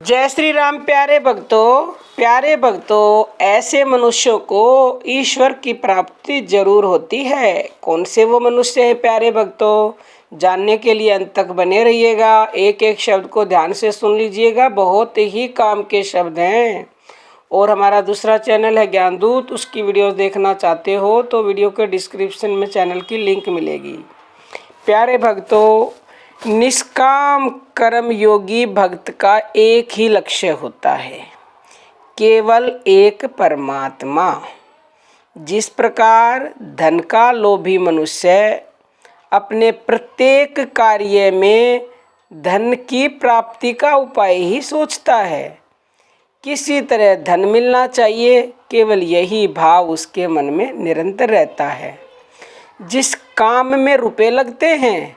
जय श्री राम। प्यारे भक्तों, ऐसे मनुष्यों को ईश्वर की प्राप्ति जरूर होती है। कौन से वो मनुष्य हैं प्यारे भक्तों, जानने के लिए अंत तक बने रहिएगा। एक एक शब्द को ध्यान से सुन लीजिएगा, बहुत ही काम के शब्द हैं। और हमारा दूसरा चैनल है ज्ञानदूत, उसकी वीडियोस देखना चाहते हो तो वीडियो के डिस्क्रिप्शन में चैनल की लिंक मिलेगी। प्यारे भक्तों, निष्काम कर्म योगी भक्त का एक ही लक्ष्य होता है, केवल एक परमात्मा। जिस प्रकार धन का लोभी मनुष्य अपने प्रत्येक कार्य में धन की प्राप्ति का उपाय ही सोचता है, किसी तरह धन मिलना चाहिए, केवल यही भाव उसके मन में निरंतर रहता है। जिस काम में रुपए लगते हैं,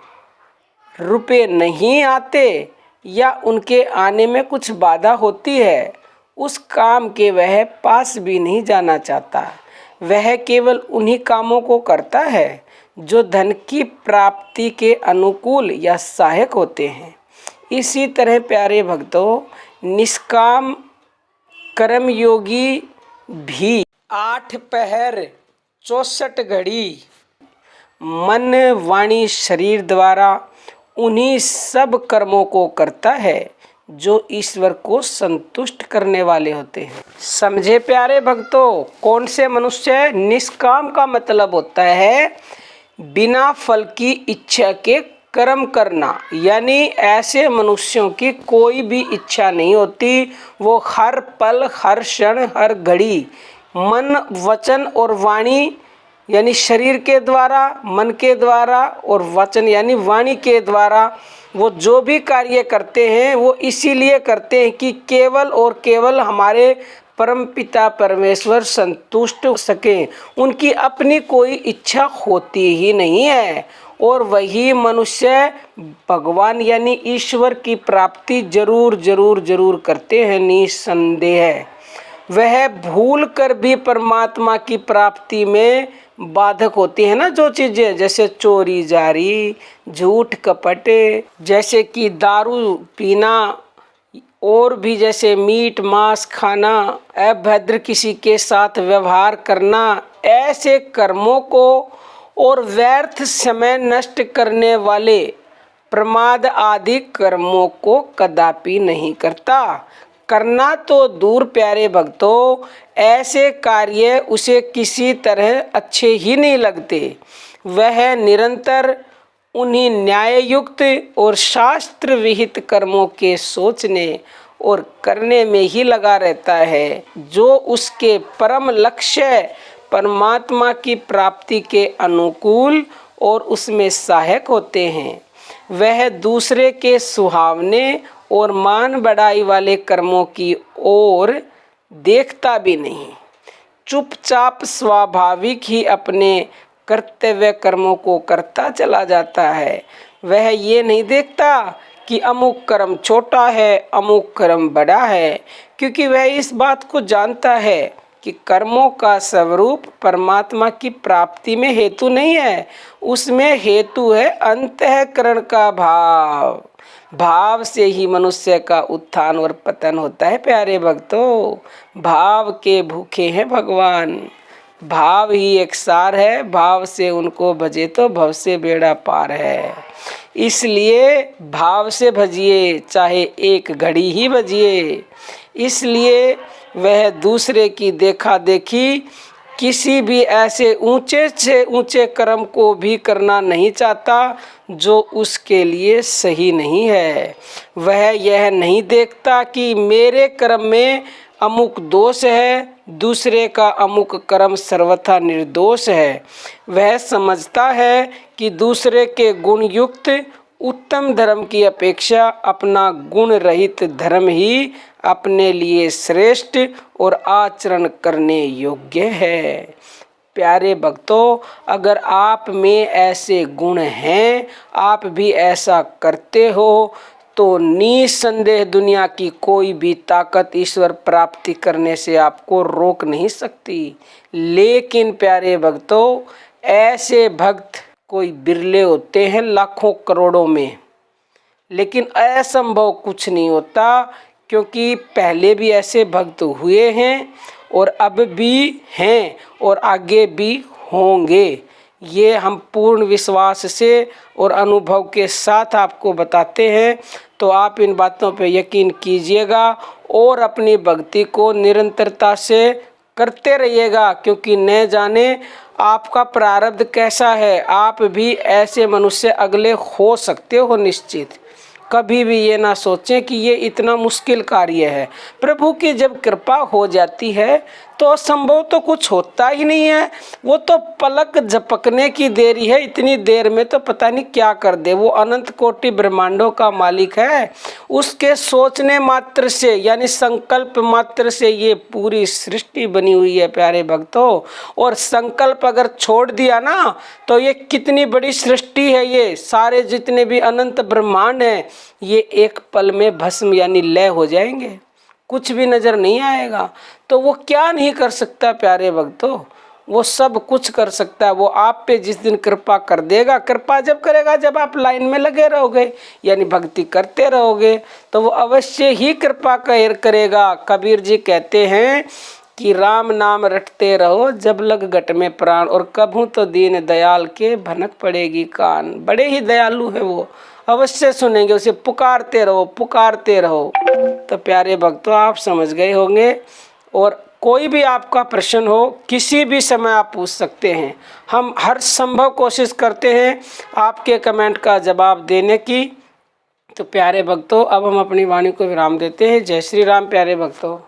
रुपए नहीं आते या उनके आने में कुछ बाधा होती है, उस काम के वह पास भी नहीं जाना चाहता। वह केवल उन्हीं कामों को करता है जो धन की प्राप्ति के अनुकूल या सहायक होते हैं। इसी तरह प्यारे भक्तों, निष्काम कर्मयोगी भी 8 पहर 64 घड़ी मन वाणी शरीर द्वारा उन्हीं सब कर्मों को करता है जो ईश्वर को संतुष्ट करने वाले होते हैं। समझे प्यारे भक्तों, कौन से मनुष्य? निष्काम का मतलब होता है बिना फल की इच्छा के कर्म करना, यानी ऐसे मनुष्यों की कोई भी इच्छा नहीं होती। वो हर पल, हर क्षण, हर घड़ी मन, वचन और वाणी यानी शरीर के द्वारा, मन के द्वारा और वचन यानी वाणी के द्वारा वो जो भी कार्य करते हैं वो इसीलिए करते हैं कि केवल और केवल हमारे परम पिता परमेश्वर संतुष्ट हो सकें। उनकी अपनी कोई इच्छा होती ही नहीं है। और वही मनुष्य भगवान यानी ईश्वर की प्राप्ति जरूर जरूर जरूर करते हैं, निसंदेह। वह भूल कर भी परमात्मा की प्राप्ति में बाधक होती है ना, जो चीज़ें जैसे चोरी जारी, झूठ कपट, जैसे कि दारू पीना, और भी जैसे मीट मांस खाना, अभद्र किसी के साथ व्यवहार करना, ऐसे कर्मों को और व्यर्थ समय नष्ट करने वाले प्रमाद आदि कर्मों को कदापि नहीं करता। करना तो दूर प्यारे भक्तों, ऐसे कार्य उसे किसी तरह अच्छे ही नहीं लगते। वह निरंतर उन्हीं न्याययुक्त और शास्त्र विहित कर्मों के सोचने और करने में ही लगा रहता है, जो उसके परम लक्ष्य परमात्मा की प्राप्ति के अनुकूल और उसमें सहायक होते हैं। वह दूसरे के सुहावने और मान बढ़ाई वाले कर्मों की ओर देखता भी नहीं, चुपचाप स्वाभाविक ही अपने कर्तव्य कर्मों को करता चला जाता है। वह ये नहीं देखता कि अमुक कर्म छोटा है, अमुक कर्म बड़ा है, क्योंकि वह इस बात को जानता है कि कर्मों का स्वरूप परमात्मा की प्राप्ति में हेतु नहीं है, उसमें हेतु है अंतःकरण का भाव। भाव से ही मनुष्य का उत्थान और पतन होता है प्यारे भक्तों। भाव के भूखे हैं भगवान, भाव ही एक सार है, भाव से उनको भजे तो भव से बेड़ा पार है। इसलिए भाव से भजिए, चाहे एक घड़ी ही भजिए। इसलिए वह दूसरे की देखा देखी किसी भी ऐसे ऊंचे से ऊंचे कर्म को भी करना नहीं चाहता जो उसके लिए सही नहीं है। वह यह नहीं देखता कि मेरे कर्म में अमुक दोष है, दूसरे का अमुक कर्म सर्वथा निर्दोष है। वह समझता है कि दूसरे के गुण युक्त उत्तम धर्म की अपेक्षा अपना गुण रहित धर्म ही अपने लिए श्रेष्ठ और आचरण करने योग्य है। प्यारे भक्तों, अगर आप में ऐसे गुण हैं, आप भी ऐसा करते हो, तो निसंदेह दुनिया की कोई भी ताकत ईश्वर प्राप्ति करने से आपको रोक नहीं सकती। लेकिन प्यारे भक्तों, ऐसे भक्त कोई बिरले होते हैं लाखों करोड़ों में, लेकिन असंभव कुछ नहीं होता क्योंकि पहले भी ऐसे भक्त हुए हैं और अब भी हैं और आगे भी होंगे। ये हम पूर्ण विश्वास से और अनुभव के साथ आपको बताते हैं। तो आप इन बातों पे यकीन कीजिएगा और अपनी भक्ति को निरंतरता से करते रहिएगा, क्योंकि न जाने आपका प्रारब्ध कैसा है। आप भी ऐसे मनुष्य अगले हो सकते हो निश्चित। कभी भी ये ना सोचें कि ये इतना मुश्किल कार्य है। प्रभु की जब कृपा हो जाती है तो असंभव तो कुछ होता ही नहीं है। वो तो पलक झपकने की देरी है, इतनी देर में तो पता नहीं क्या कर दे। वो अनंत कोटि ब्रह्मांडों का मालिक है। उसके सोचने मात्र से यानी संकल्प मात्र से ये पूरी सृष्टि बनी हुई है प्यारे भक्तों। और संकल्प अगर छोड़ दिया ना तो ये कितनी बड़ी सृष्टि है। ये सारे जितने भी अनंत ब्रह्मांड हैं ये एक पल में भस्म यानी लय हो जाएंगे, कुछ भी नज़र नहीं आएगा। तो वो क्या नहीं कर सकता प्यारे भक्तों, वो सब कुछ कर सकता है। वो आप पे जिस दिन कृपा कर देगा, कृपा जब करेगा जब आप लाइन में लगे रहोगे यानी भक्ति करते रहोगे, तो वो अवश्य ही कृपा करेगा। कबीर जी कहते हैं कि राम नाम रटते रहो जब लग घट में प्राण, और कभू तो दीन दयाल के भनक पड़ेगी कान। बड़े ही दयालु है वो, अवश्य सुनेंगे, उसे पुकारते रहो पुकारते रहो। तो प्यारे भक्तों आप समझ गए होंगे। और कोई भी आपका प्रश्न हो किसी भी समय आप पूछ सकते हैं। हम हर संभव कोशिश करते हैं आपके कमेंट का जवाब देने की। तो प्यारे भक्तों अब हम अपनी वाणी को विराम देते हैं। जय श्री राम प्यारे भक्तों।